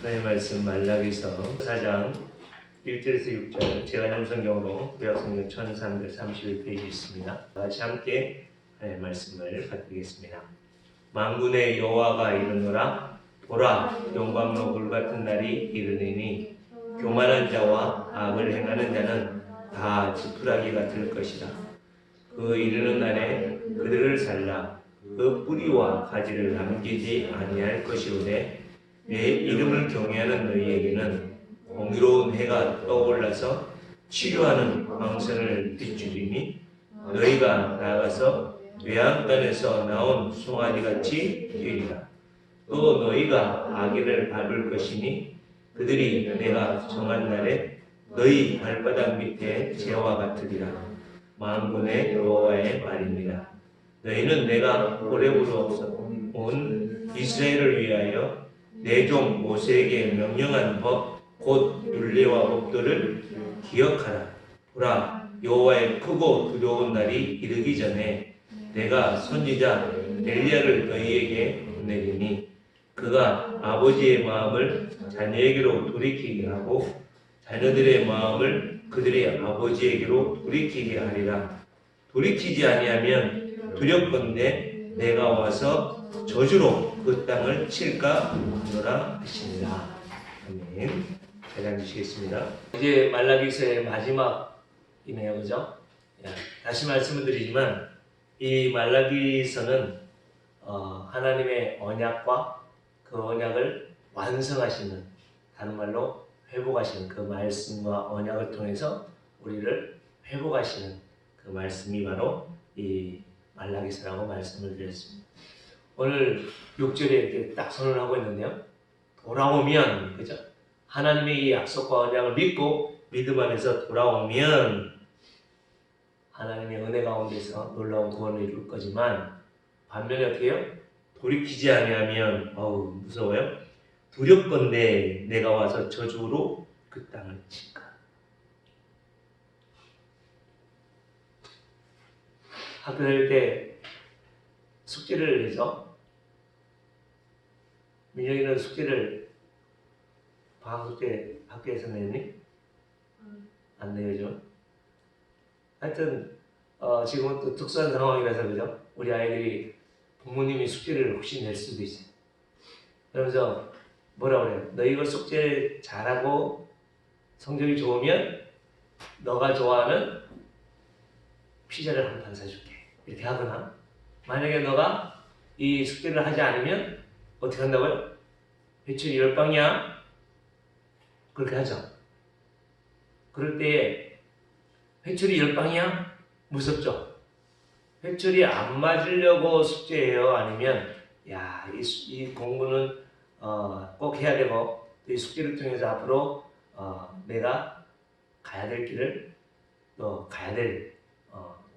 하나님의 말씀 말라기서 4장 1절에서 6절 제가 성경으로 구약성경 1331페이지 있습니다. 같이 함께 하나님의 말씀을 받드리겠습니다. 만군의 여호와가 이르노라 보라 영광로 불같은 날이 이르리니 교만한 자와 악을 행하는 자는 다 지푸라기가 될 것이다. 그 이르는 날에 그들을 살라 그 뿌리와 가지를 남기지 아니할 것이오되 내 이름을 경외하는 너희에게는 공의로운 해가 떠올라서 치료하는 광선을 비추리니 너희가 나가서 외양간에서 나온 송아지같이 뛰리라. 또 너희가 아기를 밟을 것이니 그들이 내가 정한 날에 너희 발바닥 밑에 재와 같으리라. 만군의 여호와의 말입니다. 너희는 내가 호렙으로서 온 이스라엘을 위하여 내 종 모세에게 명령한 법 곧 율례와 법도를 기억하라. 보라 여호와의 크고 두려운 날이 이르기 전에 내가 선지자 엘리야를 너희에게 보내리니 그가 아버지의 마음을 자녀에게로 돌이키게 하고 자녀들의 마음을 그들의 아버지에게로 돌이키게 하리라. 돌이키지 아니하면 두렵건대 내가 와서 저주로 그 땅을 칠까 하노라 하시니라. 아멘. 잘 앉으시겠습니다. 이제 말라기서의 마지막이네요, 그죠? 다시 말씀을 드리지만 이 말라기서는 하나님의 언약과 그 언약을 완성하시는, 다른 말로 회복하시는 그 말씀과 언약을 통해서 우리를 회복하시는 그 말씀이 바로 이 말라기서라고 말씀을 드렸습니다. 오늘 6절에 이렇게 딱 선언하고 있는데요. 돌아오면, 그죠? 하나님의 이 약속과 언약을 믿고 믿음 안에서 돌아오면 하나님의 은혜 가운데서 놀라운 구원을 이룰 거지만 반면에 어떻게 해요? 돌이키지 아니하면 무서워요. 두렵건대 내가 와서 저주로 그 땅을 칠까. 학교 다닐 때 숙제를 해서 민혁이는 숙제를 방학 숙제 학교에서 내니? 안 내죠. 하여튼 지금은 또 특수한 상황이라서 그죠? 우리 아이들이 부모님이 숙제를 혹시 낼 수도 있어요. 그러면서 뭐라 그래요? 너 이거 숙제 잘하고 성적이 좋으면 너가 좋아하는 피자를 한 판 사줄게. 이렇게 하거나 만약에 너가 이 숙제를 하지 않으면 어떻게 한다고요? 회초리 10방이야. 그렇게 하죠. 그럴 때에 회초리 10방이야? 무섭죠? 회초리 안 맞으려고 숙제해요? 아니면 이 공부는 꼭 해야 되고 이 숙제를 통해서 앞으로 내가 가야 될 길을 또 가야 될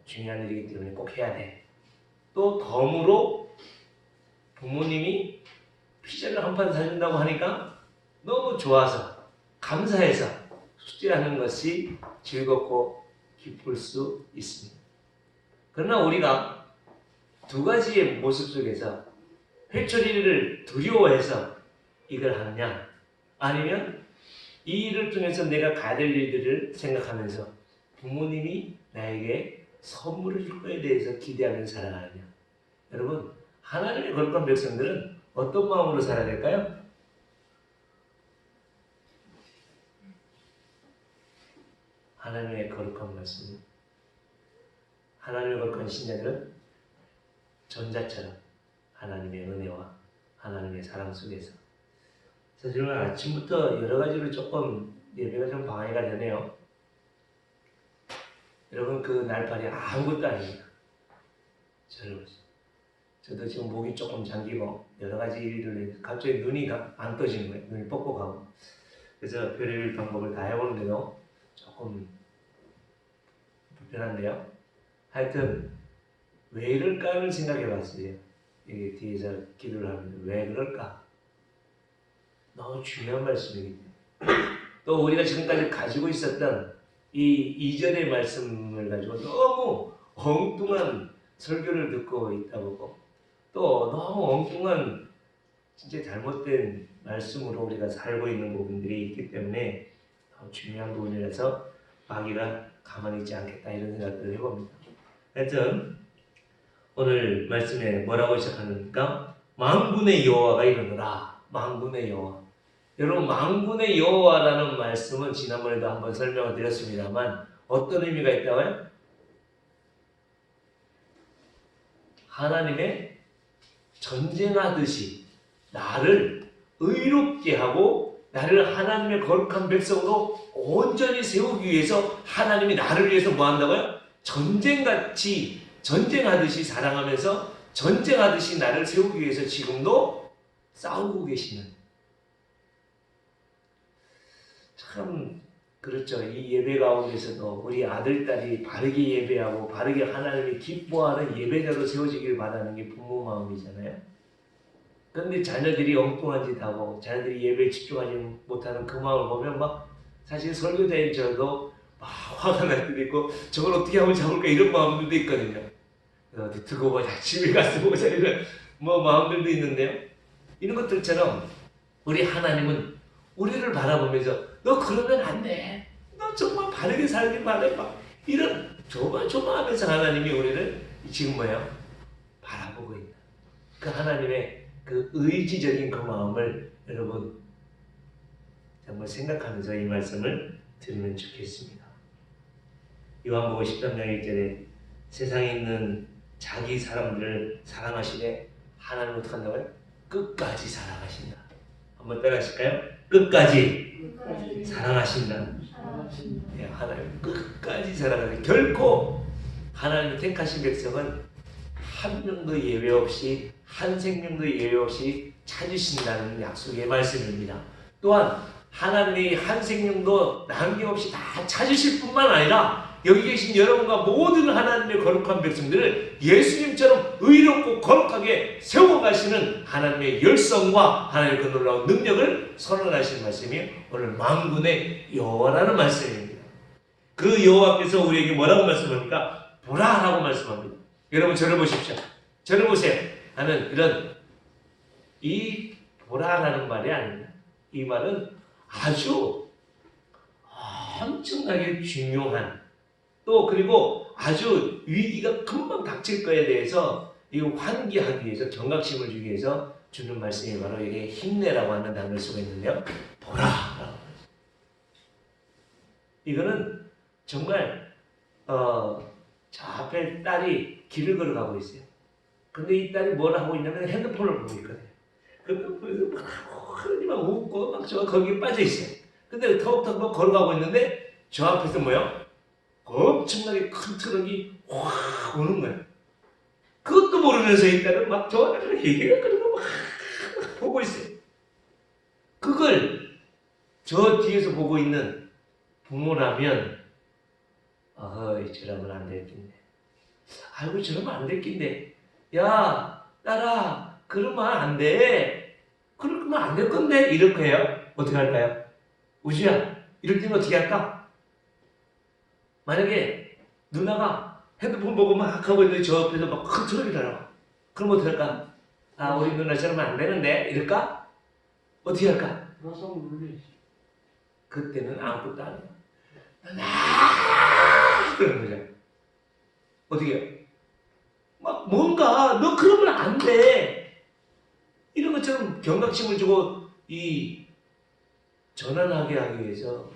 중요한 일이기 때문에 꼭 해야 돼. 또 덤으로 부모님이 피자를 한 판 사준다고 하니까 너무 좋아서 감사해서 숙제하는 것이 즐겁고 기쁠 수 있습니다. 그러나 우리가 두 가지의 모습 속에서 회초리를 두려워해서 이걸 하느냐, 아니면 이 일을 통해서 내가 가야 될 일들을 생각하면서 부모님이 나에게 선물을 줄 거에 대해서 기대하면서 살아가느냐. 여러분, 하나님의 거룩한 백성들은 어떤 마음으로 살아야 될까요? 하나님의 거룩한 말씀, 하나님의 거룩한 신자들은 전자처럼 하나님의 은혜와 하나님의 사랑 속에서. 사실은 아침부터 여러 가지로 조금 예배가 좀 방해가 되네요. 여러분, 그 날파리 아무것도 아닙니다. 저도 지금 목이 조금 잠기고 여러 가지 일을 갑자기 눈이 안 떠지는 거예요. 눈이 뻑뻑하고. 그래서 별의별 방법을 다 해보는데도 조금 불편한데요. 하여튼 왜 이럴까를 생각해 봤어요. 이게 뒤에서 기도를 하면서 왜 그럴까? 너무 중요한 말씀이기 때문에. 또 우리가 지금까지 가지고 있었던 이 2절의 말씀을 가지고 너무 엉뚱한 설교를 듣고 있다 보고 또 너무 엉뚱한 진짜 잘못된 말씀으로 우리가 살고 있는 부분들이 있기 때문에 중요한 부분이라서 마귀가 가만히 있지 않겠다 이런 생각들을 해봅니다. 하여튼 오늘 말씀에 뭐라고 시작하는가? 만군의 여호와가 이르노라. 만군의 여호와. 여러분 만군의 여호와라는 말씀은 지난번에도 한번 설명을 드렸습니다만 어떤 의미가 있다고요? 하나님의 전쟁하듯이 나를 의롭게 하고 나를 하나님의 거룩한 백성으로 온전히 세우기 위해서 하나님이 나를 위해서 뭐 한다고요? 전쟁하듯이 사랑하면서 전쟁하듯이 나를 세우기 위해서 지금도 싸우고 계시는, 참 그렇죠. 이 예배 가운데서도 우리 아들, 딸이 바르게 예배하고 바르게 하나님이 기뻐하는 예배자로 세워지길 바라는 게 부모 마음이잖아요. 그런데 자녀들이 엉뚱한 짓 하고 자녀들이 예배에 집중하지 못하는 그 마음을 보면 막 사실 설교자인 저도 막 화가 날 때도 있고 저걸 어떻게 하면 잡을까 이런 마음들도 있거든요. 어디 두고 보자, 집에 가서 보자 이런 마음들도 있는데요. 이런 것들처럼 우리 하나님은 우리를 바라보면서 너 그러면 안 돼. 너 정말 바르게 살길 바래. 막 이런 조마조마하면서 하나님이 우리를 지금 바라보고 있다. 그 하나님의 그 의지적인 그 마음을 여러분 정말 생각하면서 이 말씀을 들으면 좋겠습니다. 요한복음 10장 1절에 세상에 있는 자기 사람들을 사랑하시되 하나님은 어떻게 한다고요? 끝까지 사랑하신다. 한번 따라하실까요? 끝까지 사랑하신다. 네, 하나님 끝까지 사랑하신다. 결코 하나님의 택하신 백성은 한 명도 예외 없이 한 생명도 예외 없이 찾으신다는 약속의 말씀입니다. 또한 하나님이 한 생명도 남김없이 다 찾으실 뿐만 아니라 여기 계신 여러분과 모든 하나님의 거룩한 백성들을 예수님처럼 의롭고 거룩하게 세워가시는 하나님의 열성과 하나님의 그 놀라운 능력을 선언하시는 말씀이 오늘 만군의 여호와라는 말씀입니다. 그 여호와께서 우리에게 뭐라고 말씀합니까? 보라라고 말씀합니다. 여러분 저를 보십시오. 저를 보세요. 나는 이 보라라는 말이 아닙니다. 이 말은 아주 엄청나게 중요한, 또 그리고 아주 위기가 금방 닥칠 거에 대해서 이 환기하기 위해서, 경각심을 주기 위해서 주는 말씀이 바로 이게 힘내라고 하는 단어를 쓰고 있는데요. 보라. 이거는 정말 저 앞에 딸이 길을 걸어가고 있어요. 근데 이 딸이 뭘 하고 있냐면 핸드폰을 보고 있거든요. 그래서 막 웃고 막 저 거기에 빠져 있어요. 근데 터벅터벅 걸어가고 있는데 저 앞에서 엄청나게 큰 트럭이 확 오는 거예요. 그것도 모르면서 이 딸은 막 저한테 얘기가 그러고 막 보고 있어요. 그걸 저 뒤에서 보고 있는 부모라면 저러면 안 될 낀데. 아이고 저러면 안 될 낀데. 야 딸아 그러면 안 돼. 그러면 안 될 건데 이럴 거예요. 어떻게 할까요? 우주야 이럴 때는 어떻게 할까? 만약에 누나가 핸드폰 보고 막 하고 있는데 저 옆에서 막 큰 트럭이 날아와. 그럼 어떻게 할까? 우리 누나 저러면 안 되는데 이럴까? 어떻게 할까? 그때는 아무것도 안 해요. 그러는 거죠. 어떻게 해요? 막 뭔가 너 그러면 안 돼. 이런 것처럼 경각심을 주고 이 전환하게 하기 위해서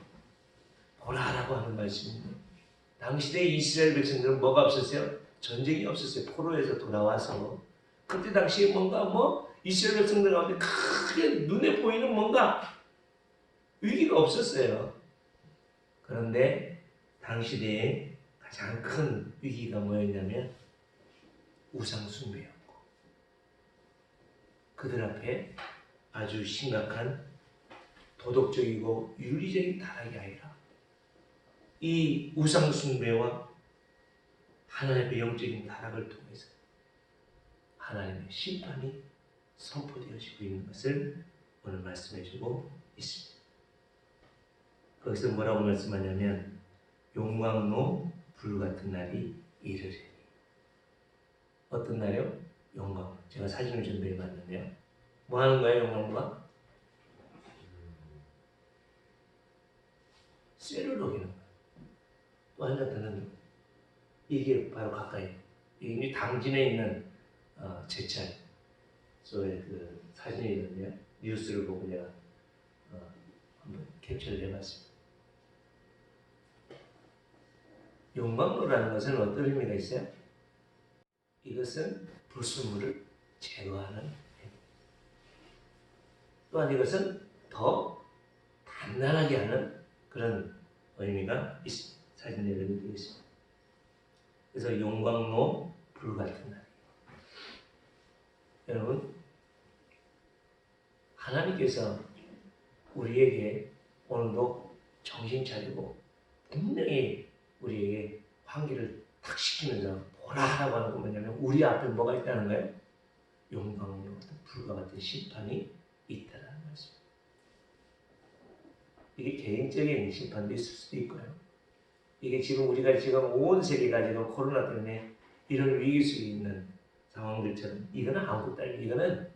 보라라고 하는 말씀입니다. 당시대 이스라엘 백성들은 뭐가 없었어요? 전쟁이 없었어요. 포로에서 돌아와서. 그때 당시에 이스라엘 백성들 가운데 크게 눈에 보이는 뭔가 위기가 없었어요. 그런데 당시대에 가장 큰 위기가 뭐였냐면 우상숭배였고, 그들 앞에 아주 심각한 도덕적이고 윤리적인 타락이 아니라 이 우상숭배와 하나님의 영적인 타락을 통해서 하나님의 심판이 선포되어지고 있는 것을 오늘 말씀해주고 있습니다. 거기서 뭐라고 말씀하냐면 용광로 불같은 날이 이르리니. 어떤 날이요? 용광로. 제가 사진을 준비해봤는데요. 뭐 하는 거예요, 용광로가? 쇠를 어기는 거예요. 또 한 나타나는 이게 바로 가까이 이게 당진에 있는 제찰 소의 그 사진이 있는데 뉴스를 보고 내가 한번 캡처를 해봤습니다. 용광로라는 것은 어떤 의미가 있어요? 이것은 불순물을 제거하는 힘. 또한 이것은 더 단단하게 하는 그런 의미가 있습니다. 사진에 내려드리고 있습니다. 그래서 용광로 불 같은 날. 여러분, 하나님께서 우리에게 오늘도 정신 차리고 분명히 우리에게 환기를 탁 시키면서 보라라고 하는 건 뭐냐면 우리 앞에 뭐가 있다는 거예요? 용광로 같은 불과 같은 심판이 있다는 말씀입니다. 이게 개인적인 심판도 있을 수도 있고요. 이게 지금 우리가 지금 온 세계가 지금 코로나 때문에 이런 위기 속에 있는 상황들처럼 이거는 아무것도 아니에요. 이거는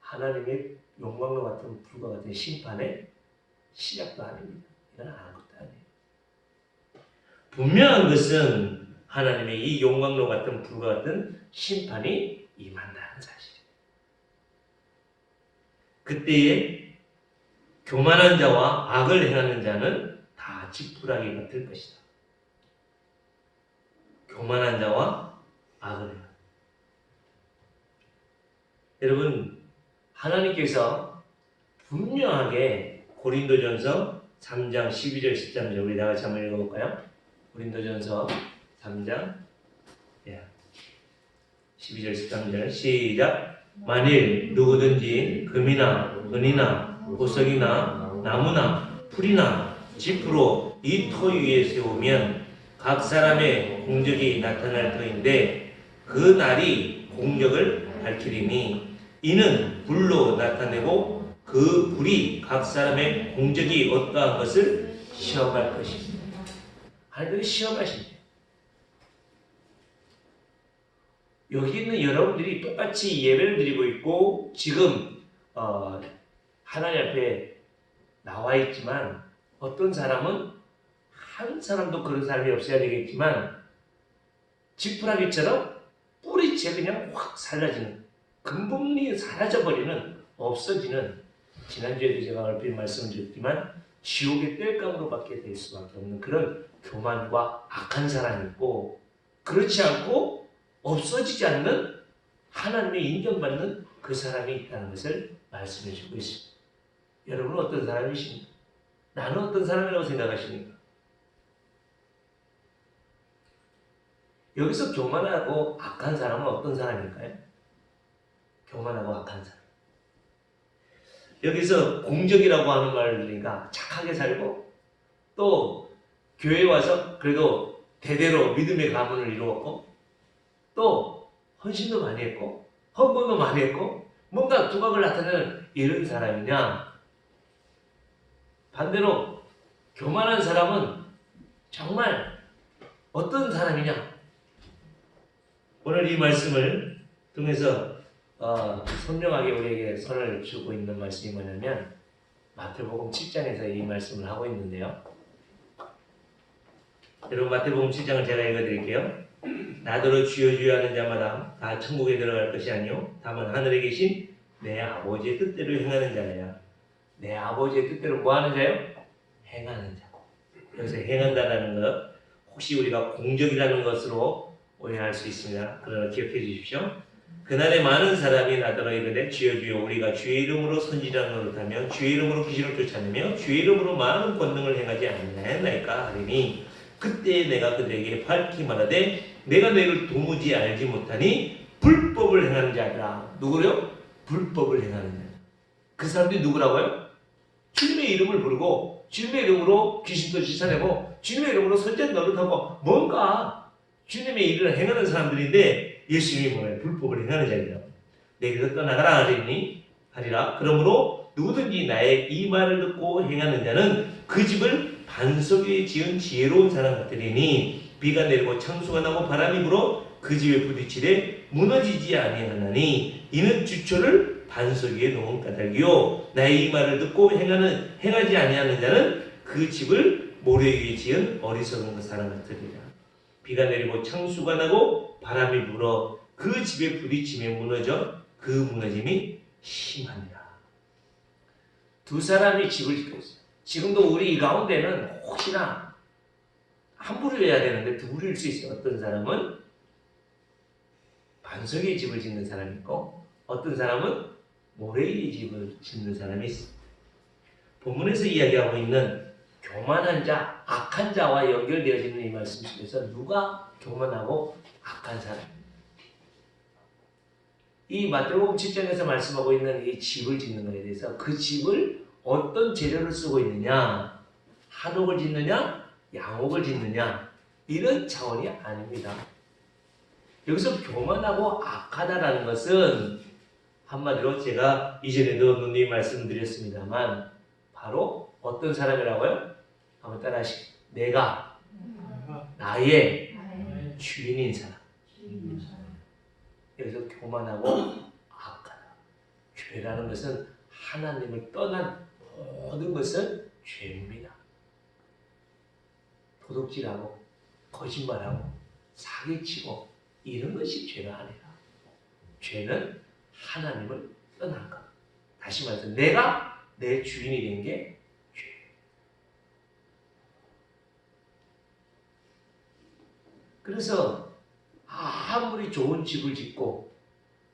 하나님의 용광로 같은 불과 같은 심판의 시작도 아닙니다. 이건 아무것도 아니에요. 분명한 것은 하나님의 이 용광로 같은 불과 같은 심판이 임한다는 사실이에요. 그때에 교만한 자와 악을 행하는 자는 다 지푸라기가 될 것이다. 교만한 자와 악을 행하는 자. 여러분, 하나님께서 분명하게 고린도전서 3장 12절 13절 우리 다 같이 한번 읽어볼까요? 고린도전서 3장 12절 13절 시작. 만일 누구든지 금이나 은이나 보석이나 나무나 풀이나 지프로 이 토 위에 세우면 각 사람의 공적이 나타날 터인데 그 날이 공적을 밝히리니 이는 불로 나타내고 그 불이 각 사람의 공적이 어떠한 것을 시험할 것입니다. 하나님이 시험하십니다. 여기 있는 여러분들이 똑같이 예배를 드리고 있고 지금 하나님 앞에 나와 있지만 어떤 사람은 한 사람도 그런 사람이 없어야 되겠지만 지푸라기처럼 뿌리채 그냥 확 사라지는 근본이 사라져버리는 없어지는 지난주에도 제가 얼핏 말씀드렸지만 지옥의 땔감으로밖에 될 수밖에 없는 그런 교만과 악한 사람이 있고 그렇지 않고 없어지지 않는 하나님의 인정받는 그 사람이 있다는 것을 말씀해 주고 있습니다. 여러분은 어떤 사람이십니까? 나는 어떤 사람이라고 생각하십니까? 여기서 교만하고 악한 사람은 어떤 사람일까요? 교만하고 악한 사람. 여기서 공적이라고 하는 말을 들으니까 착하게 살고 또 교회 와서 그래도 대대로 믿음의 가문을 이루었고 또 헌신도 많이 했고 헌금도 많이 했고 뭔가 두각을 나타내는 이런 사람이냐? 반대로 교만한 사람은 정말 어떤 사람이냐? 오늘 이 말씀을 통해서 선명하게 우리에게 선을 주고 있는 말씀이 뭐냐면 마태복음 7장에서 이 말씀을 하고 있는데요. 여러분 마태복음 7장을 제가 읽어드릴게요. 나더러 주여 주여 하는 자마다 다 천국에 들어갈 것이 아니요 다만 하늘에 계신 내 아버지의 뜻대로 행하는 자야. 내 아버지의 뜻대로 뭐 하는 자요? 행하는 자. 여기서 행한다라는 것 혹시 우리가 공적이라는 것으로 오해할 수 있습니다. 그러나 기억해 주십시오. 그날에 많은 사람이 나더러 이르되 주여 주여 우리가 주의 이름으로 선지자를 노릇하며 주의 이름으로 귀신을 쫓아내며 주의 이름으로 많은 권능을 행하지 아니하였나이까 하리니 그때 내가 그들에게 밝히 말하되 내가 너희를 도무지 알지 못하니 불법을 행하는 자들아. 누구요? 불법을 행하는 자. 그 사람들이 누구라고요? 주님의 이름을 부르고 주님의 이름으로 귀신도 쫓아내고 주님의 이름으로 선지자 노릇하고 뭔가 주님의 일을 행하는 사람들인데 예수님이 뭐예요? 불법을 행하는 자들이라고. 내게서 떠나가라 하리라. 그러므로 누구든지 나의 이 말을 듣고 행하는 자는 그 집을 반석 위에 지은 지혜로운 사람 같으리니 비가 내리고 창수가 나고 바람이 불어 그 집에 부딪히되 무너지지 아니하나니 이는 주초를 반석 위에 놓은 까닭이요 나의 이 말을 듣고 행하지 아니하는 자는 그 집을 모래 위에 지은 어리석은 그 사람 같으리라. 비가 내리고 창수가 나고 바람이 불어 그 집에 부딪히며 무너져 그 무너짐이 심하니라. 두 사람이 집을 짓고 있어요. 지금도 우리 이 가운데는 혹시나 한 부류여야 되는데 두 부류일 수 있어요. 어떤 사람은 반석의 집을 짓는 사람이 있고 어떤 사람은 모래 위에 집을 짓는 사람이 있습니다. 본문에서 이야기하고 있는 교만한 자, 악한 자와 연결되어지는 이 말씀 속에서 누가 교만하고 악한 사람입니다. 이 마태복음 7장에서 말씀하고 있는 이 집을 짓는 것에 대해서 그 집을 어떤 재료를 쓰고 있느냐, 한옥을 짓느냐, 양옥을 짓느냐 이런 차원이 아닙니다. 여기서 교만하고 악하다라는 것은 한마디로 제가 이전에도 누누이 말씀드렸습니다만 바로 어떤 사람이라고요? 한번 따라하시죠. 내가 나의 주인인 사람. 여기서 교만하고 악하다. 죄라는 것은 하나님을 떠난 모든 것은 죄입니다. 도둑질하고 거짓말하고 사기치고 이런 것이 죄가 아니라 죄는 하나님을 떠난 것. 다시 말해서 내가 내 주인이 된 게 죄예요. 그래서 아무리 좋은 집을 짓고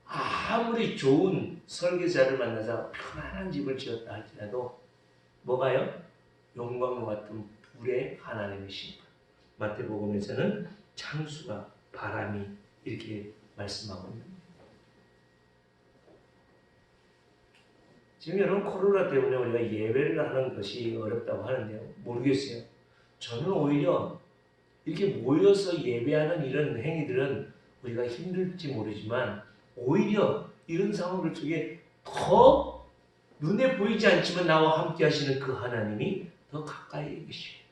아무리 좋은 설계자를 만나서 편안한 집을 지었다 할지라도 뭐가요? 영광과 같은 불의 하나님의 심판. 마태복음에서는 창수가 바람이 이렇게 말씀하고 있습니다. 지금 여러분 코로나 때문에 우리가 예배를 하는 것이 어렵다고 하는데요. 모르겠어요. 저는 오히려 이렇게 모여서 예배하는 이런 행위들은 우리가 힘들지 모르지만 오히려 이런 상황들 속에 더 눈에 보이지 않지만 나와 함께 하시는 그 하나님이 더 가까이 계시고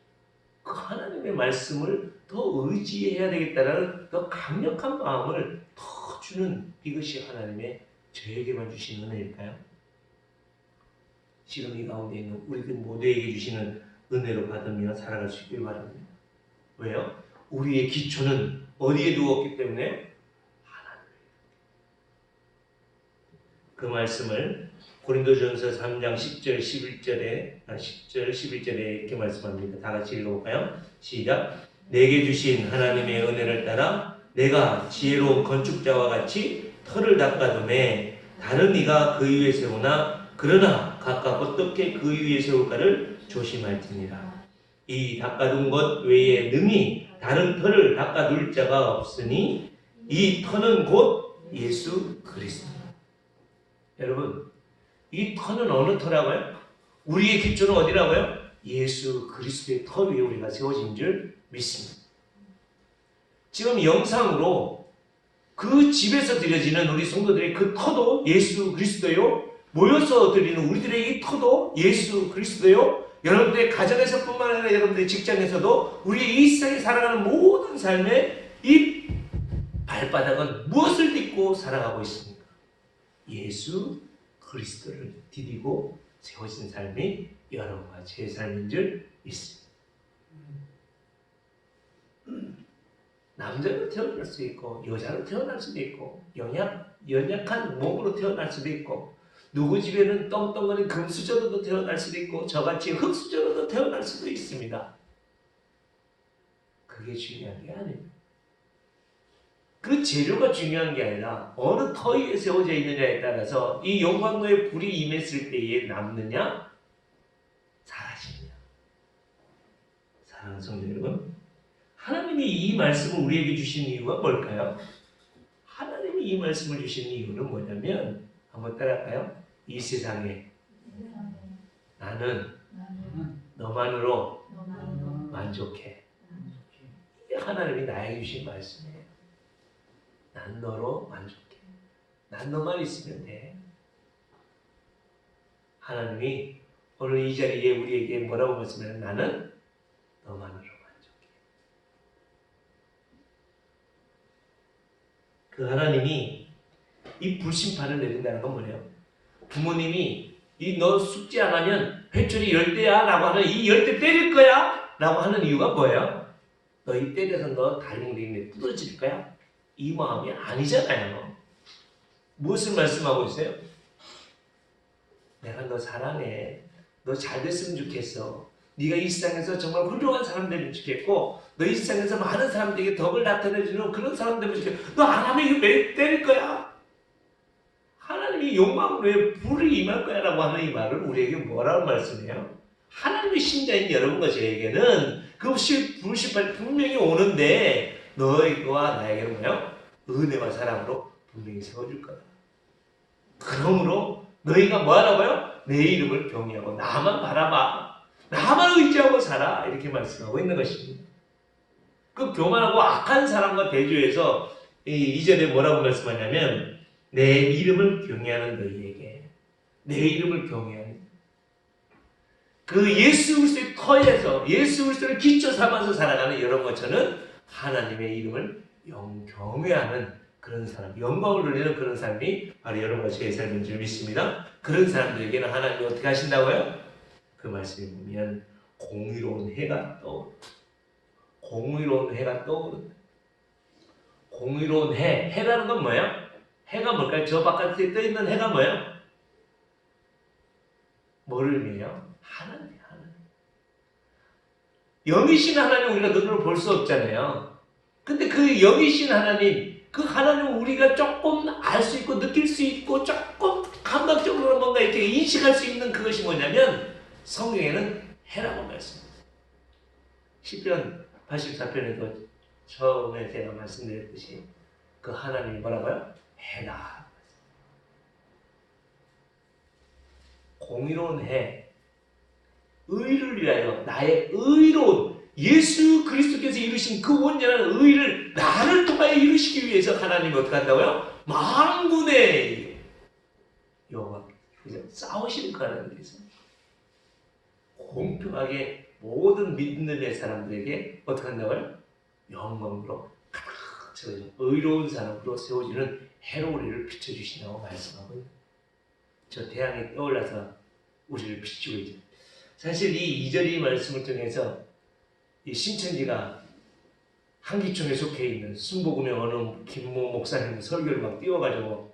그 하나님의 말씀을 더 의지해야 되겠다는 더 강력한 마음을 더 주는 이것이 하나님의 저에게만 주신 은혜일까요? 지금 이 가운데 있는 우리들 모두에게 주시는 은혜로 받으며 살아갈 수 있길 바랍니다. 왜요? 우리의 기초는 어디에 두었기 때문에 하나님. 그 말씀을 고린도전서 3장 10절 11절에 이렇게 말씀합니다. 다 같이 읽어볼까요? 시작. 내게 주신 하나님의 은혜를 따라 내가 지혜로운 건축자와 같이 터를 닦아두매 다른 이가 그 위에 세우나 그러나 각각 어떻게 그 위에 세울까를 조심할지니라. 이 닦아둔 것 외에 능히 다른 터를 닦아둘 자가 없으니 이 터는 곧 예수 그리스도. 여러분, 이 터는 어느 터라고요? 우리의 기초는 어디라고요? 예수 그리스도의 터 위에 우리가 세워진 줄 믿습니다. 지금 영상으로 그 집에서 드려지는 우리 성도들의 그 터도 예수 그리스도요. 모여서 드리는 우리들의 이 터도 예수 그리스도요. 여러분들의 가정에서뿐만 아니라 여러분들의 직장에서도 우리의 이 세상에 살아가는 모든 삶의 이 발바닥은 무엇을 딛고 살아가고 있습니까? 예수 그리스도를 디디고 세워진 삶이 여러분과 제 삶인 줄 믿습니다. 남자로 태어날 수 있고 여자로 태어날 수도 있고 연약한 몸으로 태어날 수도 있고 누구 집에는 떵떵거리는 금수저로도 태어날 수도 있고 저같이 흙수저로도 태어날 수도 있습니다. 그게 중요한 게 아닙니다. 그 재료가 중요한 게 아니라 어느 터 위에 세워져 있느냐에 따라서 이 영광로의 불이 임했을 때에 남느냐 사라지느냐. 사랑하는 성도 여러분, 하나님이 이 말씀을 우리에게 주신 이유가 뭘까요? 하나님이 이 말씀을 주신 이유는 뭐냐면 한번 따라할까요? 이 세상에 나는 너만으로 만족해. 이게 하나님이 나에게 주신 말씀이에요. 난 너로 만족해. 난 너만 있으면 돼. 하나님이 오늘 이 자리에 우리에게 뭐라고 말씀해요? 나는 너만으로 만족해. 그 하나님이 이 불심판을 내린다는 건 뭐예요? 부모님이 너 숙제 안 하면 회초리 10대야 라고 하는 이 10대 때릴 거야 라고 하는 이유가 뭐예요? 너희 때려서 너 다리뭉댕이 부러질 거야? 이 마음이 아니잖아요. 무엇을 말씀하고 있어요? 내가 너 사랑해. 너 잘 됐으면 좋겠어. 네가 이 세상에서 정말 훌륭한 사람 되면 좋겠고 너 이 세상에서 많은 사람들에게 덕을 나타내주는 그런 사람 되면 좋겠고 너 안 하면 이거 왜 때릴 거야? 하나님이 욕망으로 왜 불이 임할 거야? 라고 하는 이 말은 우리에게 뭐라고 말씀해요? 하나님의 신자인 여러분과 저에게는 그 불신팔 분명히 오는데 너희와 나에게는 뭐예요? 은혜와 사랑으로 분명히 세워줄 거다. 그러므로 너희가 뭐 하라고요? 내 이름을 경외하고 나만 바라봐. 나만 의지하고 살아. 이렇게 말씀하고 있는 것입니다. 그 교만하고 악한 사람과 대조해서 이전에 뭐라고 말씀하냐면 내 이름을 경외하는 너희에게 내 이름을 경외하는 그 예수 그리스도의 터에서 예수 그리스도를 기초 삼아서 살아가는 여러분과 저는 하나님의 이름을 경외하는 그런 사람, 영광을 돌리는 그런 삶이 바로 여러분과 저의 삶인 줄 믿습니다. 그런 사람들에게는 하나님이 어떻게 하신다고요? 그 말씀에 보면 공의로운 해가 떠오른다. 공의로운 해가 떠오른다. 공의로운 해라는 건 뭐예요? 해가 뭘까요? 저 바깥에 떠있는 해가 뭐예요? 뭐를 의미해요? 하나님. 영이신 하나님 우리가 눈으로 볼 수 없잖아요. 근데 그 영이신 하나님, 그 하나님을 우리가 조금 알 수 있고 느낄 수 있고 조금 감각적으로 뭔가 이렇게 인식할 수 있는 그것이 뭐냐면 성경에는 해라고 말씀합니다. 시편 84편에도 처음에 제가 말씀드렸듯이 그 하나님이 뭐라고요? 해다. 공의로운 해, 의를 위하여 나의 의로운 예수 그리스도께서 이루신 그 온전한 의를 나를 통하여 이루시기 위해서 하나님이 어떻게 한다고요? 만군의 여호와 싸우시는 그 하나님께서 공평하게 모든 믿는 사람들에게 어떻게 한다고요? 영광으로 가득 채워져 의로운 사람으로 세워지는 해로 우리를 비춰주신다고 말씀하고 있는 저 태양이 떠올라서 우리를 비추고 있죠. 사실 이 2절 말씀을 통해서 이 신천지가 한기총에 속해 있는 순복음의 어느 김모 목사님 설교를 막 띄워가지고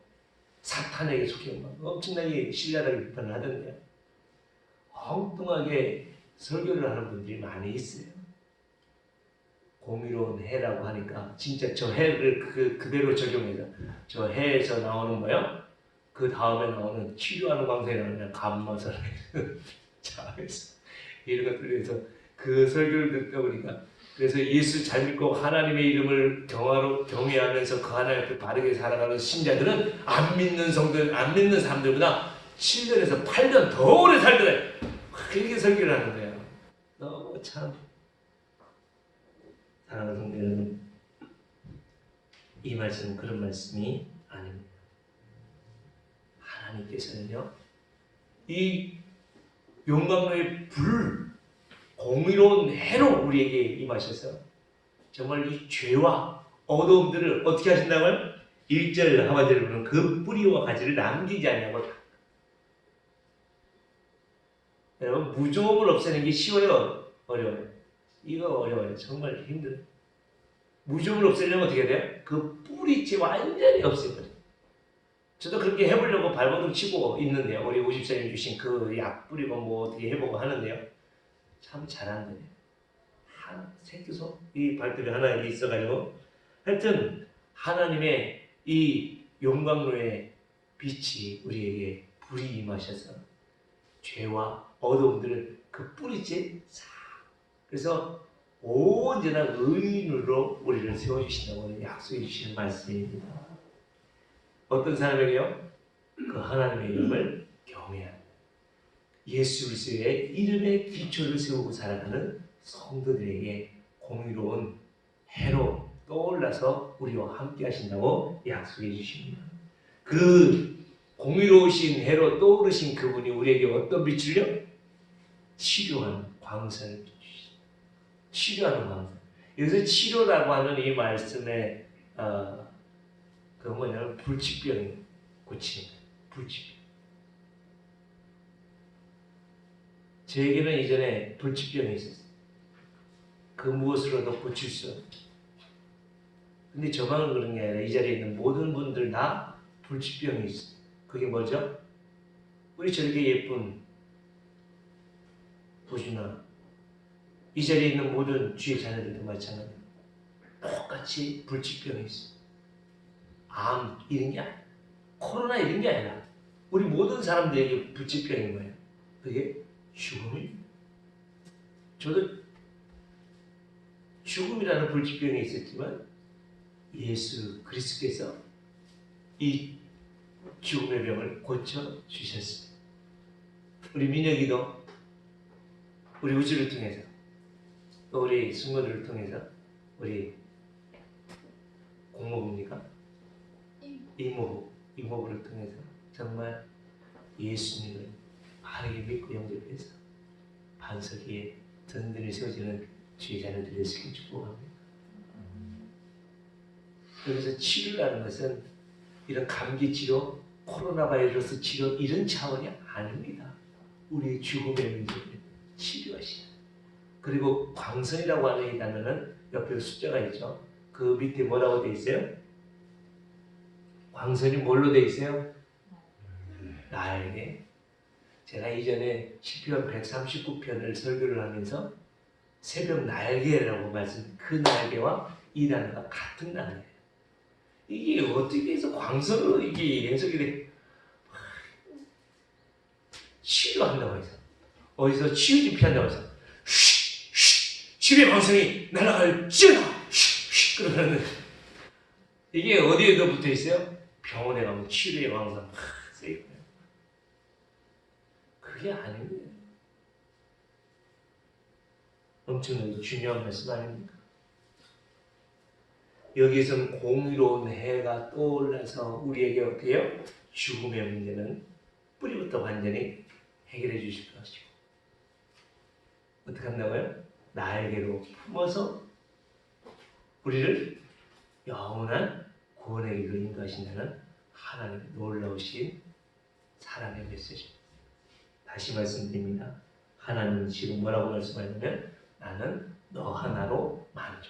사탄에게 속해 막 엄청나게 신랄하게 비판을 하던데요. 엉뚱하게 설교를 하는 분들이 많이 있어요. 공의로운 해라고 하니까 진짜 저 해를 그대로 적용해서 저 해에서 나오는 뭐요? 그 다음에 나오는 치료하는 방송에 나오는 감마설 자에서 이런 것들을 해서 그 설교를 듣다 보니까 그래서 예수 잘 믿고 하나님의 이름을 경외하면서 그 하나님 앞에 바르게 살아가는 신자들은 안 믿는 성도들, 안 믿는 사람들보다 7년에서 8년 더 오래 살더래. 그렇게 설교를 하는 거예요. 너무 참 사랑하는 성도 여러분, 이 말씀은 그런 말씀이 아닙니다. 하나님께서는요, 이 용광로의 불, 공의로운 해로 우리에게 임하셔서 정말 이 죄와 어두움들을 어떻게 하신다고요? 1절 하반절에 보면 그 뿌리와 가지를 남기지 아니하고 여러분 무좀을 없애는 게 쉬워요? 어려워요? 이거 어려워요. 정말 힘들어요. 무좀을 없애려면 어떻게 돼요? 그 뿌리째 완전히 없애버려요. 저도 그렇게 해보려고 발버둥 치고 있는데요. 우리 54님 주신 그 약 뿌리고 뭐 어떻게 해보고 하는데요. 참 잘하는데요. 한 새끼손 이 발톱이 하나 있어가지고 하여튼 하나님의 이 용광로의 빛이 우리에게 불이 임하셔서 죄와 어두움들을 그 뿌리째 싹 그래서 온전한 의인으로 우리를 세워주신다고 약속해 주시는 말씀입니다. 어떤 사람에게요? 그 하나님의 이름을 경외하는 예수 그리스도의 이름에 기초를 세우고 살아가는 성도들에게 공의로운 해로 떠올라서 우리와 함께 하신다고 약속해 주십니다. 그 공의로우신 해로 떠오르신 그분이 우리에게 어떤 빛을요? 치료하는 광선을 비추시다. 치료하는 광선. 여기서 치료라고 하는 이 말씀에 그 뭐냐면 불치병 고치는 불치병. 저에게는 이전에 불치병이 있었어요. 그 무엇으로도 고칠 수 없는. 근데 저만 그런 게 아니라 이 자리에 있는 모든 분들 다 불치병이 있어요. 그게 뭐죠? 우리 저렇게 예쁜 보시나 이 자리에 있는 모든 주의 자녀들도 마찬가지입니다. 똑같이 불치병이 있어요. 암 이런 게 아니라 코로나 이런 게 아니라 우리 모든 사람들에게 불치병인 거예요. 그게 죽음입니다. 저도 죽음이라는 불치병이 있었지만 예수 그리스도께서 이 죽음의 병을 고쳐주셨습니다. 우리 민혁이도 우리 우주를 통해서 또 우리 승모들을 통해서 우리 공모부입니까? 이모부를 통해서 정말 예수님을 바르게 믿고 영접해서 반석 위에 든든히 세워지는 주의 자녀들이 되시길 축복합니다. 그래서 치료라는 것은 이런 감기 치료, 코로나 바이러스 치료 이런 차원이 아닙니다. 우리의 죽음의 문제를 치료하시는. 그리고 광선이라고 하는 이 단어는 옆에 숫자가 있죠. 그 밑에 뭐라고 되어 있어요? 광선이 뭘로 되어 있어요? 날개. 제가 이전에 시편 139편을 설교를 하면서 새벽 날개라고 그 날개와 이 단어가 같은 단어예요. 이게 어떻게 해서 광선으로 이게 해석이 돼? 치료한다고 해서 어디서 치유 집회한다고 해서 치료의 광선이 날아갈지어다 그러면 이게 어디에도 붙어 있어요? 병원에 가면 치료의 광선 쓰이고요. 그게 아닙니다. 엄청나게 중요한 말씀 아닙니까? 여기에서는 공의로운 해가 떠올라서 우리에게 어떻게 해요? 죽음의 문제는 뿌리부터 완전히 해결해 주실 것이고 어떻게 한다고요? 날개로 품어서 우리를 영원한 구원의 길로 인도하신다는 하나님의 놀라우신 사랑의 메시지입니다. 다시 말씀드립니다. 하나님은 지금 뭐라고 말씀하냐면 나는 너 하나로 만족해.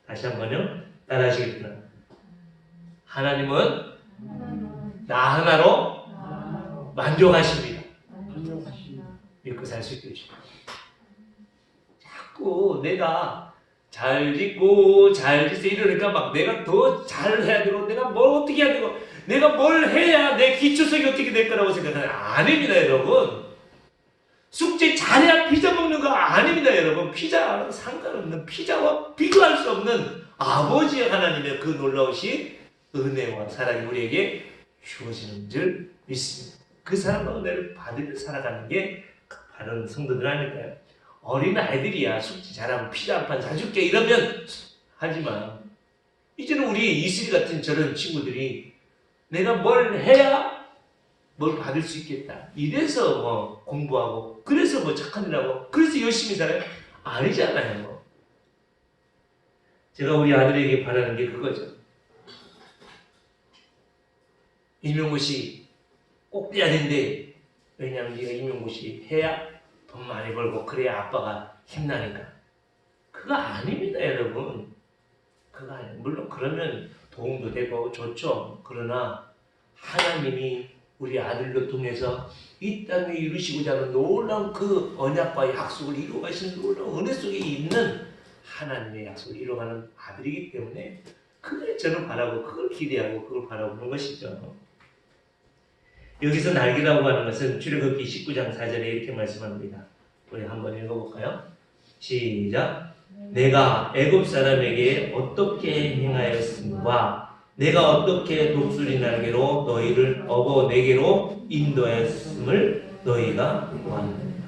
다시 한번요. 따라하시겠구나. 하나님은 나 하나로 만족하십니다. 믿고 살 수 있게 해주십시오. 자꾸 내가 잘 짓고 잘 짓어 이러니까 막 내가 더 잘해야 되고 내가 뭘 어떻게 해야 되고 내가 뭘 해야 내 기초석이 어떻게 될 거라고 생각하는 아닙니다, 여러분. 숙제 잘해야 피자 먹는 거 아닙니다, 여러분. 피자랑 상관없는 피자와 비교할 수 없는 아버지 하나님의 그 놀라우신 은혜와 사랑이 우리에게 주어지는 줄 믿습니다. 그 사랑과 은혜를 받으며 살아가는 게 바른 성도들 아닐까요? 어린 아이들이야 숙제 잘하면 피자 한 판 사줄게 이러면 하지만 이제는 우리 이슬이 같은 저런 친구들이 내가 뭘 해야 뭘 받을 수 있겠다. 이래서 뭐 공부하고 그래서 뭐 착한 일하고 그래서 열심히 살아요? 아니잖아요. 제가 우리 아들에게 바라는 게 그거죠. 임용고시 꼭 해야 된대. 왜냐하면 네가 임용고시 해야 돈 많이 벌고 그래야 아빠가 힘나니까. 그거 아닙니다, 여러분. 그거 아니에요. 물론 그러면 도움도 되고 좋죠. 그러나 하나님이 우리 아들로 통해서 이 땅에 이루시고자 하는 놀라운 그 언약과의 약속을 이루어가시는 놀라운 은혜 속에 있는 하나님의 약속을 이루어가는 아들이기 때문에 그걸 저는 바라고 그걸 기대하고 그걸 바라보는 것이죠. 여기서 날개라고 하는 것은 출애굽기 19장 4절에 이렇게 말씀합니다. 우리 한번 읽어볼까요? 시작. 내가 애굽 사람에게 어떻게 행하였음과 내가 어떻게 독수리 날개로 너희를 업어 내게로 인도하였음을 너희가 보았느니라.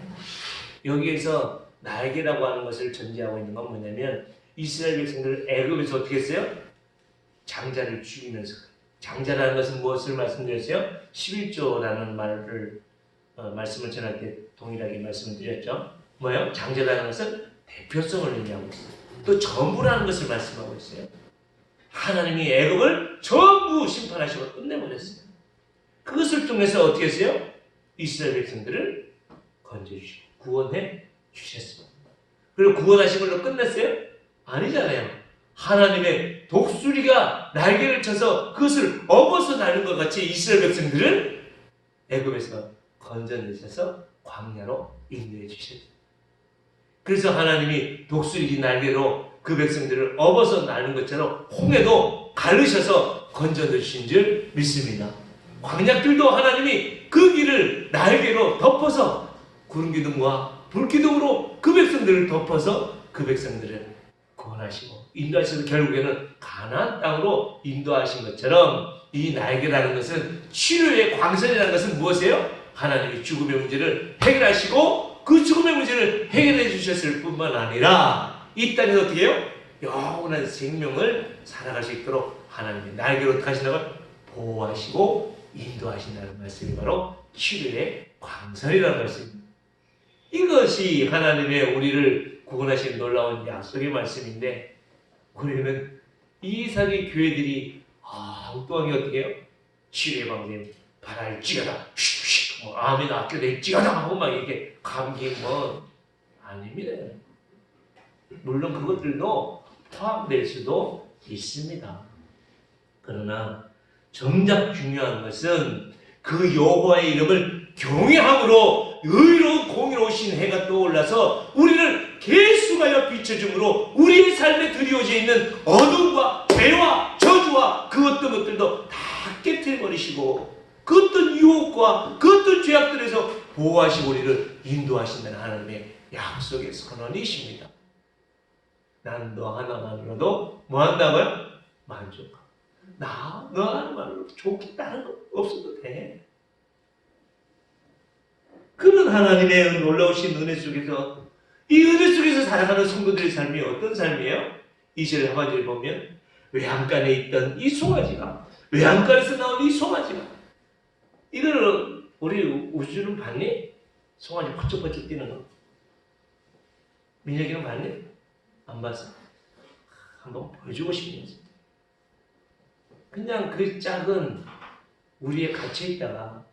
여기에서 날개라고 하는 것을 전제하고 있는 건 뭐냐면 이스라엘 백성들을 애굽에서 어떻게 했어요? 장자를 죽이면서. 장자라는 것은 무엇을 말씀드렸어요? 11조라는 말씀을 전할 때 동일하게 말씀을 드렸죠. 뭐예요? 장자라는 것은 대표성을 의미하고 있어요. 또 전부라는 것을 말씀하고 있어요. 하나님이 애굽을 전부 심판하시고 끝내버렸어요. 그것을 통해서 어떻게 했어요? 이스라엘 백성들을 건져주시고 구원해 주셨습니다. 그리고 구원하신 걸로 끝났어요? 아니잖아요. 하나님의 독수리가 날개를 쳐서 그것을 업어서 나는 것 같이 이스라엘 백성들은 애굽에서 건져내셔서 광야로 인도해 주셨죠. 그래서 하나님이 독수리 날개로 그 백성들을 업어서 나는 것처럼 홍해도 가르셔서 건져내 주신 줄 믿습니다. 광야길도 하나님이 그 길을 날개로 덮어서 구름 기둥과 불 기둥으로 그 백성들을 덮어서 그 백성들을 구원하시고 인도하셔서 결국에는 가나안 땅으로 인도하신 것처럼 이 날개라는 것은 치료의 광선이라는 것은 무엇이에요? 하나님이 죽음의 문제를 해결하시고 그 죽음의 문제를 해결해 주셨을 뿐만 아니라 이 땅에서 어떻게 해요? 영원한 생명을 살아갈 수 있도록 하나님이 날개로 어떻게 하신다고? 보호하시고 인도하신다는 말씀이 바로 치료의 광선이라는 말씀입니다. 이것이 하나님의 우리를 구원하신 놀라운 약속의 말씀인데 우리는 이삭의 교회들이 엉뚱하게 어떻게 해요? 치료의 방법 바랄지어다 아멘 아껴낼지어다 하고 막 이렇게 감기 아닙니다. 물론 그것들도 포함될 수도 있습니다. 그러나 정작 중요한 것은 그 여호와의 이름을 경외함으로 의로운 공의로우신 해가 떠올라서 우리를 계속하여 비춰줌으로 우리의 삶에 드리워져 있는 어둠과 죄와 저주와 그 어떤 것들도 다 깨트려버리시고 그 어떤 유혹과 그 어떤 죄악들에서 보호하시고 우리를 인도하신다는 하나님의 약속의 선언이십니다. 난 너 하나만으로도 뭐한다고요? 만족하고 너 하나만으로도 좋겠다는 거 없어도 돼. 그런 하나님의 놀라우신 은혜 속에서 이 은혜 속에서 살아가는 성도들의 삶이 어떤 삶이에요? 2절 하반절 보면 외양간에 있던 이 송아지가 외양간에서 나온 이 송아지가 이걸 우리 우주는 봤니? 송아지 퍼쩍퍼쩍 뛰는 거 민혁이는 봤니? 안 봤어? 한번 보여주고 싶네요. 그냥 그 짝은 우리에 갇혀있다가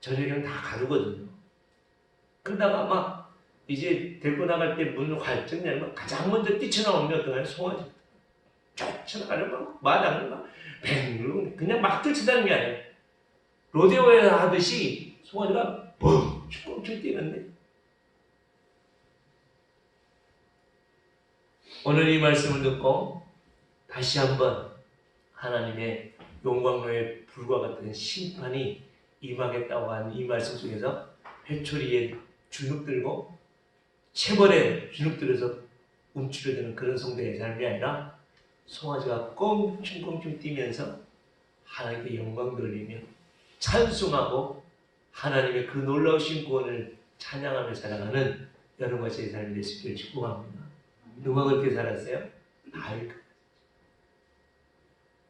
저녁에는 다 가두거든요. 그러다가 막 이제 데리고 나갈 때 문을 활짝 열면 가장 먼저 뛰쳐나오는 게 어떤가요? 송아지. 쫓아나가려 막 마당을 막 뱅 그냥 막 뛰쳐다니는 게 아니에요. 로데오에 하듯이 송아지가 뻥뻥 뛰는데 오늘 이 말씀을 듣고 다시 한번 하나님의 용광로의 불과 같은 심판이 임하겠다고 하는 이 말씀 속에서 회초리에 주눅 들고 체벌에 주눅 들어서 움츠려드는 그런 성도의 삶이 아니라 송아지가 껑충껑충 뛰면서 하나님께 영광 돌리며 찬송하고 하나님의 그 놀라우신 구원을 찬양하며 살아가는 여러분과 제 삶이 될 수 있기를 축복합니다. 누가 그렇게 살았어요? 다윗.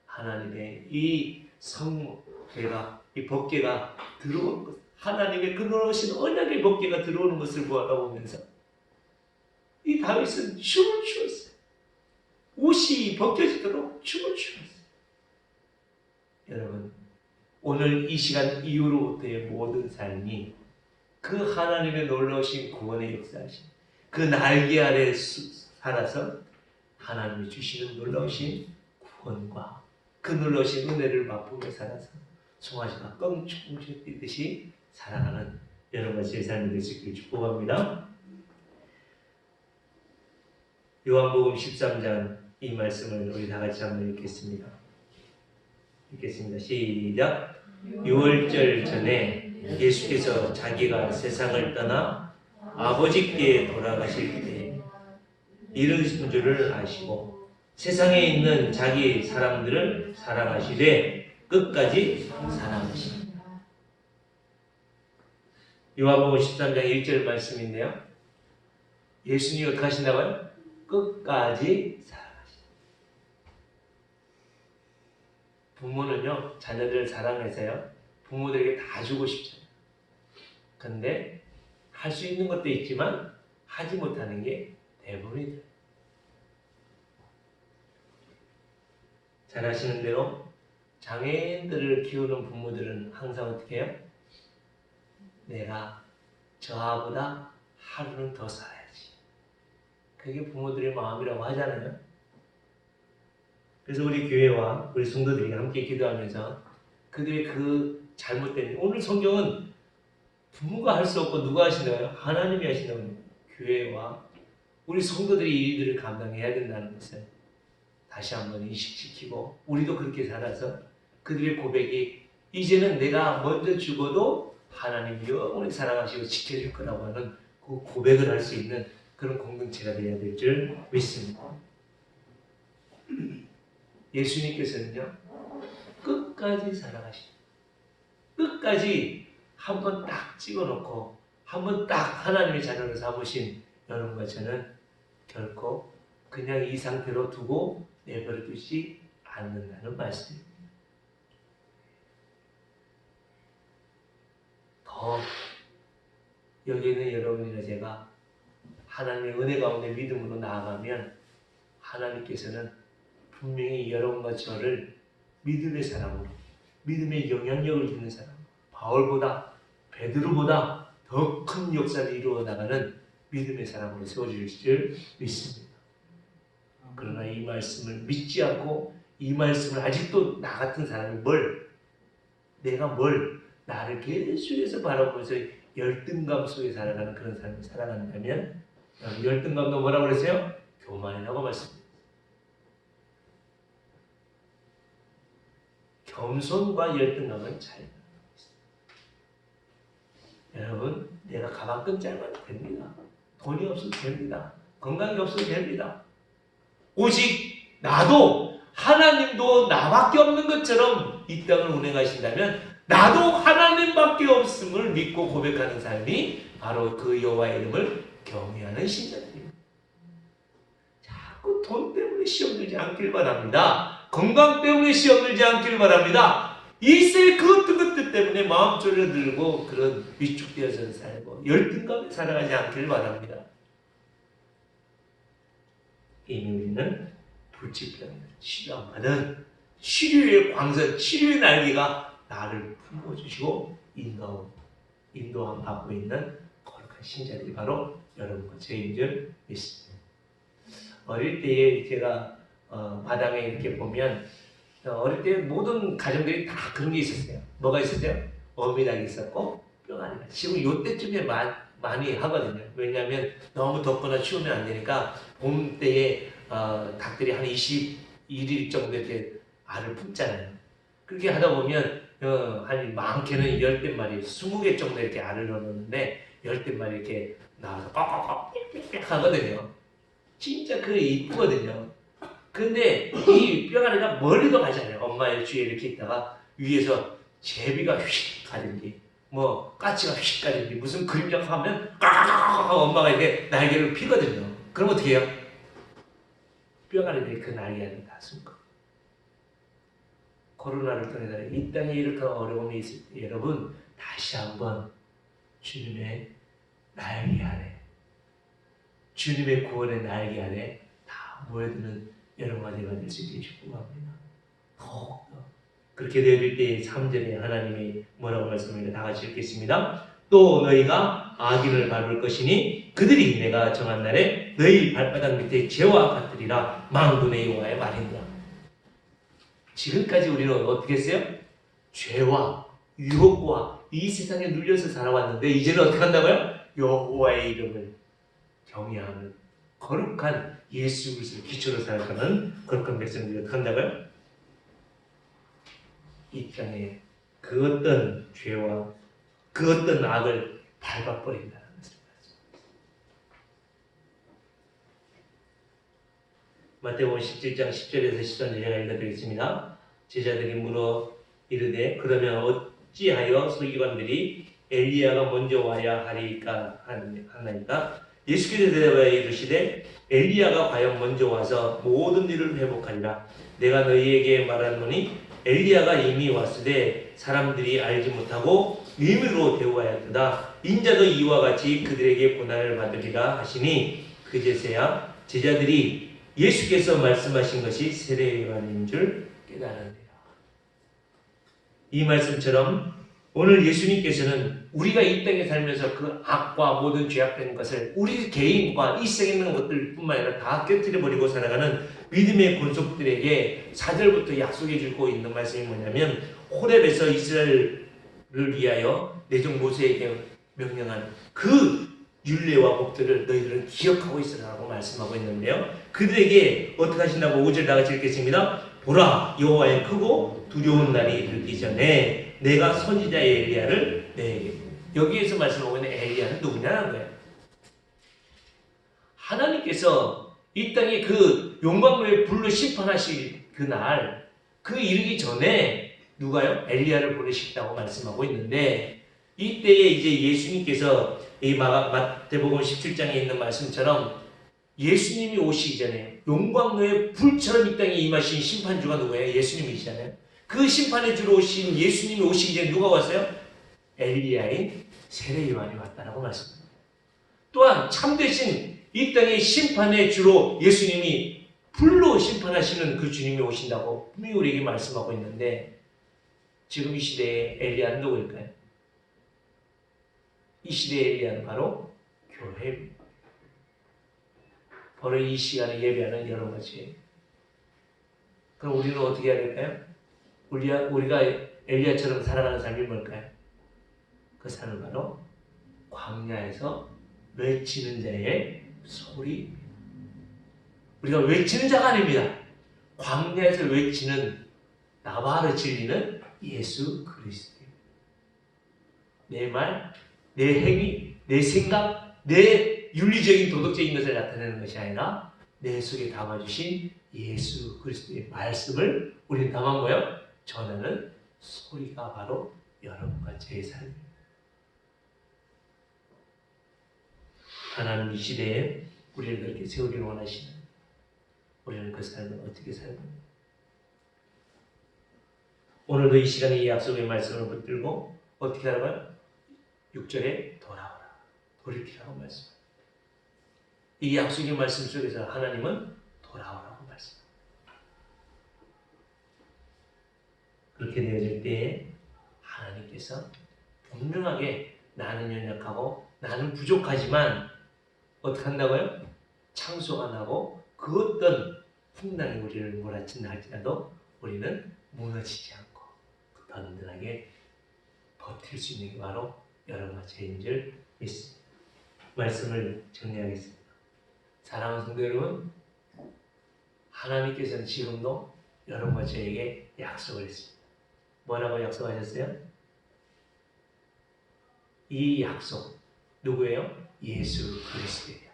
하나님의 이 성계가 이 법궤가 들어오는 것, 하나님의 그 놀라우신 언약의 법궤가 들어오는 것을 보면서 이 다윗은 춤을 추었어요. 옷이 벗겨지도록 춤을 추었어요. 여러분, 오늘 이 시간 이후로부터의 모든 삶이 그 하나님의 놀라우신 구원의 역사하신 그 날개 아래 살아서 하나님이 주시는 놀라우신 구원과 그 놀라우신 은혜를 맛보며 살아서 송아지가 껑충충 뛰듯이 살아가는 여러분과 제 삶이 될 수 있기를 축복합니다. 요한복음 13장 이 말씀을 우리 다 같이 한번 읽겠습니다. 시작. 6월절 전에 예수께서 자기가 세상을 떠나 아버지께 돌아가실 때 이르신 줄을 아시고 세상에 있는 자기 사람들을 사랑하시되 끝까지 사랑하십니다. 요한복음 13장 1절 말씀인데요. 예수님이 어떻게 하신다고요? 끝까지 사랑하십니다. 부모는요, 자녀들을 사랑해서요, 부모들에게 다 주고 싶잖아요. 근데 할 수 있는 것도 있지만 하지 못하는 게 대부분이죠. 잘 아시는 대로 장애인들을 키우는 부모들은 항상 어떻게 해요? 내가 저하보다 하루는 더 살아야지. 그게 부모들의 마음이라고 하잖아요. 그래서 우리 교회와 우리 성도들이 함께 기도하면서 그들의 그 잘못된, 오늘 성경은 부모가 할 수 없고 누가 하시나요? 하나님이 하신다고 합니다. 교회와 우리 성도들이 이 일들을 감당해야 된다는 것을 다시 한번 인식시키고, 우리도 그렇게 살아서 그들의 고백이 이제는 내가 먼저 죽어도 하나님이 영원히 사랑하시고 지켜줄 거라고 하는 그 고백을 할 수 있는 그런 공동체가 되어야 될 줄 믿습니다. 예수님께서는요, 끝까지 사랑하십니다. 끝까지 한번 딱 찍어놓고 한번 딱 하나님의 자녀로 삼으신 여러분과 저는 결코 그냥 이 상태로 두고 내버려 두지 않는다는 말씀입니다. 더 여기 있는 여러분이나 제가 하나님의 은혜 가운데 믿음으로 나아가면 하나님께서는 분명히 여러분과 저를 믿음의 사람으로, 믿음의 영향력을 주는 사람, 바울보다 베드로보다 더 큰 역사를 이루어 나가는 믿음의 사람으로 세워주실 줄 믿습니다. 그러나 이 말씀을 믿지 않고 이 말씀을 아직도 나 같은 사람이 내가 나를 계속해서 바라보면서 열등감 속에 살아가는 그런 사람이 살아간다면, 열등감도 뭐라고 그랬어요? 교만이라고 말씀드립니다. 겸손과 열등감은 차이가 있습니다. 여러분, 내가 가방끈 짧아도 됩니다. 돈이 없어도 됩니다. 건강이 없어도 됩니다. 오직 나도 하나님도 나밖에 없는 것처럼 이 땅을 운행하신다면 나도 하나님밖에 없음을 믿고 고백하는 삶이 바로 그 여호와의 이름을 경외하는 신자들입니다. 자꾸 돈 때문에 시험 들지 않길 바랍니다. 건강 때문에 시험 들지 않길 바랍니다. 일세 그것 때문에 마음 졸여들고 그런 위축되어서 살고 열등감에 살아가지 않길 바랍니다. 이미 우리는 불치병을 치료받은 치료의 광선, 치료의 날개가 나를 품어주시고 인도함 받고 있는 거룩한 신자들이 바로 여러분과 저인 줄 믿습니다. 어릴 때에 제가 마당에 이렇게 보면 어릴 때 모든 가정들이 다 그런 게 있었어요. 뭐가 있었어요? 어미닭이 있었고 뿅아리가. 지금 요때쯤에 많이 하거든요. 왜냐하면 너무 덥거나 추우면 안 되니까 봄 때에 닭들이 한 21일 정도 이렇게 알을 품잖아요. 그렇게 하다 보면 한 많게는 10대 마리, 20개 정도 이렇게 알을 넣는데 10대 마리 이렇게 나와서 꽉꽉꽉 하거든요. 진짜 그게 이쁘거든요. 근데 이 뿅아리가 멀리도 가잖아요. 엄마의 주위에 이렇게 있다가 위에서 제비가 휙 가든지 뭐 까치가 휙 가든지 무슨 그림자 하면 꽉꽉꽉 하고 엄마가 이렇게 날개를 피거든요. 그럼 어떻게 해요? 뿅아리들이 그 날개를 다 숨고. 코로나를 통해서 이 땅에 이렇게 어려움이 있을 때 여러분 다시 한번 주님의 날개 아래, 주님의 구원의 날개 아래 다 모여드는 여러분과 제가 될 수 있게 축복합니다. 더욱더 그렇게 되어질 때 3절에 하나님이 뭐라고 말씀합니다. 다 같이 읽겠습니다. 또 너희가 악인을 밟을 것이니 그들이 내가 정한 날에 너희 발바닥 밑에 재와 같으리라. 만군의 여호와의 말이니라. 지금까지 우리는 어떻게 했어요? 죄와 유혹과 이 세상에 눌려서 살아왔는데 이제는 어떻게 한다고요? 여호와의 이름을 경외하는 거룩한 예수 그리스도를 기초로 살아가는 거룩한 백성들이 어떻게 한다고요? 이 땅에 그 어떤 죄와 그 어떤 악을 밟아버린다는 것입니다. 마태복음 17장 10절에서 13절 제가 읽어드리겠습니다. 제자들이 물어 이르되 그러면 어찌하여 서기관들이 엘리야가 먼저 와야 하리까 하나이까? 예수께서 대답하여 이르시되 엘리야가 과연 먼저 와서 모든 일을 회복하리라. 내가 너희에게 말하노니 엘리야가 이미 왔으되 사람들이 알지 못하고 의무로 대우하였도다. 인자도 이와 같이 그들에게 고난을 받으리라 하시니 그제서야 제자들이 예수께서 말씀하신 것이 세례요한인 줄 깨달으니라. 이 말씀처럼 오늘 예수님께서는 우리가 이 땅에 살면서 그 악과 모든 죄악된 것을 우리 개인과 이 세상에 있는 것들뿐만 아니라 다 깨뜨려버리고 살아가는 믿음의 권속들에게 4절부터 약속해 주고 있는 말씀이 뭐냐면 호렙에서 이스라엘을 위하여 내종 모세에게 명령한 그 율례와 법들을 너희들은 기억하고 있으라고 말씀하고 있는데요. 그들에게 어떻게 하신다고 5절 다같이 읽겠습니다. 보라 여호와의 크고 두려운 날이 이르기 전에 내가 선지자 엘리야를 내게. 여기에서 말씀하고 있는 엘리야는 누구냐는 거예요. 하나님께서 이 땅에 그 용광로의 불로 심판하실 그날 그 이르기 전에 누가요? 엘리야를 보내시겠다고 말씀하고 있는데 이때에 이제 예수님께서 이 마태복음 17장에 있는 말씀처럼 예수님이 오시기 전에 용광로의 불처럼 이 땅에 임하신 심판주가 누구예요? 예수님이시잖아요. 그 심판의 주로 오신 예수님이 오시기 전에 누가 왔어요? 엘리야인 세례 요한이 왔다라고 말씀합니다. 또한 참되신 이 땅의 심판의 주로 예수님이 불로 심판하시는 그 주님이 오신다고 분명히 우리에게 말씀하고 있는데 지금 이 시대의 엘리야는 누구일까요? 이 시대의 엘리야는 바로 교회입니다. 바로 이 시간에 예배하는 여러분같이. 그럼 우리는 어떻게 해야 될까요? 우리가 엘리야처럼 살아가는 삶이 뭘까요? 그 삶은 바로 광야에서 외치는 자의 소리. 우리가 외치는 자가 아닙니다. 광야에서 외치는 나바를 진리는 예수 그리스도. 내 말, 내 행위, 내 생각, 내 윤리적인 도덕적인 것을 나타내는 것이 아니라 내 속에 담아주신 예수 그리스도의 말씀을 우리는 담아 뭐요? 전하는 소리가 바로 여러분과 제 삶입니다. 하나님 이 시대에 우리를 그렇게 세우기를 원하시는 우리는 그 삶을 어떻게 살고 오늘도 이 시간에 이 약속의 말씀을 붙들고 어떻게 하라고요? 6절에 돌아오라. 돌이키라고 말씀합니다. 이 약속의 말씀 속에서 하나님은 돌아오라고 말씀합니다. 그렇게 되어질 때에 하나님께서 분명하게 나는 연약하고 나는 부족하지만 어떻게 한다고요? 창조가 나고 그 어떤 풍랑이 우리를 몰아친다 할지라도 우리는 무너지지 않고 든든하게 버틸 수 있는 게 바로 여러분과 저인 줄 믿습니다. 말씀을 정리하겠습니다. 사랑하는 성도 여러분, 하나님께서는 지금도 여러분과 저에게 약속을 했습니다. 뭐라고 약속하셨어요? 이 약속 누구예요? 예수 그리스도예요.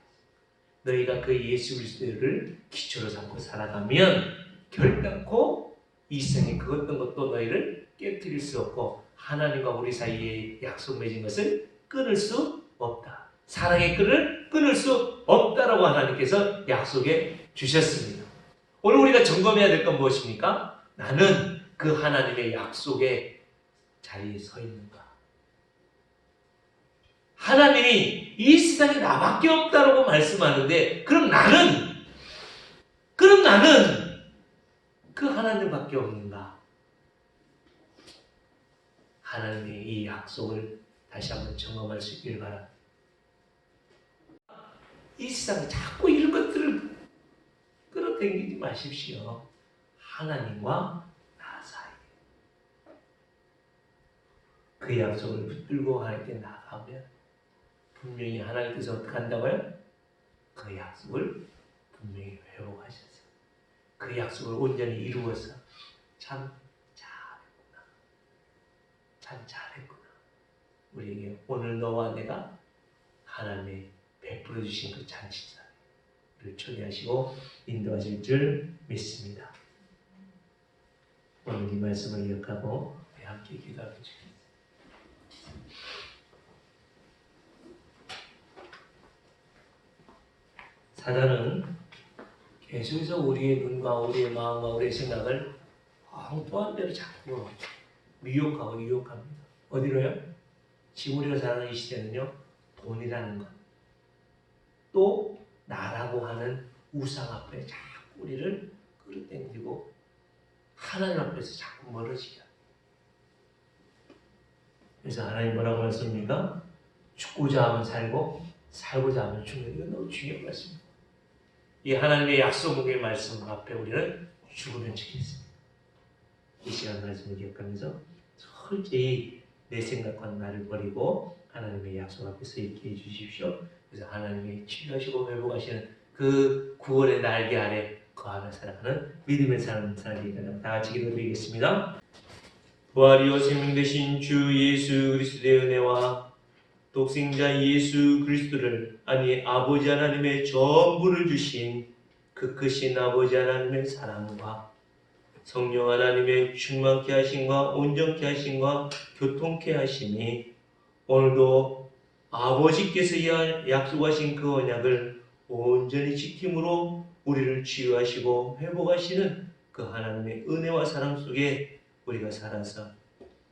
너희가 그 예수 그리스도를 기초로 삼고 살아가면 결단코 이 세상에 그 어떤 것도 너희를 깨뜨릴 수 없고 하나님과 우리 사이에 약속 맺은 것을 끊을 수 없다. 사랑의 끈을 끊을 수 없다라고 하나님께서 약속해 주셨습니다. 오늘 우리가 점검해야 될 건 무엇입니까? 나는 그 하나님의 약속의 자리에 서 있는가? 하나님이 이 세상에 나밖에 없다라고 말씀하는데 그럼 나는 그 하나님밖에 없는가? 하나님의 이 약속을 다시 한번 점검할 수 있길 바랍니다. 이 세상에 자꾸 이런 것들을 끌어당기지 마십시오. 하나님과 나 사이. 그 약속을 붙들고 하나님께 나가면 분명히 하나님께서 어떻게 한다고요? 그 약속을 분명히 회복하셔서 그 약속을 온전히 이루어서 참 잘했구나. 우리에게 오늘 너와 내가 하나님의 베풀어 주신 그 잔치자를 초대하시고 인도하실 줄 믿습니다. 오늘 이 말씀을 기억하고 함께 기도하겠습니다. 사단은 계속해서 우리의 눈과 우리의 마음과 우리의 생각을 엉뚱한 대로 자꾸 미혹하고 유혹합니다. 어디로요? 지금 우리가 살아가는 이 시대는요, 돈이라는 것, 또 나라고 하는 우상 앞에 자꾸 우리를 끌어당기고 하나님 앞에서 자꾸 멀어지게 합니다. 그래서 하나님 뭐라고 말씀합니까? 죽고자 하면 살고 살고자 하면 죽는 이건 너무 중요한 말씀입니다. 이 하나님의 약속의 말씀 앞에 우리는 죽으면 죽겠습니다. 이 시간 말씀을 기억하면서 철저히 내 생각과 나를 버리고 하나님의 약속 앞에 서 있게 해주십시오. 그래서 하나님이 치유하시고 회복하시는 그 구원의 날개 아래 거하며 살아가는 믿음의 삶 살기 위해 다 같이 기도드리겠습니다. 부활이요 생명 되신 주 예수 그리스도의 은혜와 독생자 예수 그리스도를 아니 아버지 하나님의 전부를 주신 그 크신 아버지 하나님의 사랑과 성령 하나님의 충만케 하심과 온전케 하심과 교통케 하심이 오늘도 아버지께서 약속하신 그 언약을 온전히 지킴으로 우리를 치유하시고 회복하시는 그 하나님의 은혜와 사랑 속에 우리가 살아서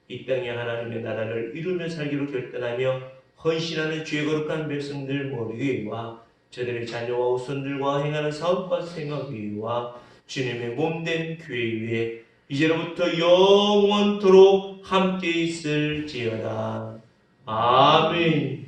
이 땅에 하나님의 나라를 이루며 살기로 결단하며 헌신하는 죄 거룩한 백성들 모두와 저들의 자녀와 후손들과 행하는 사업과 생각 위와 주님의 몸된 교회 위에 이제로부터 영원토록 함께 있을지어다. 아멘.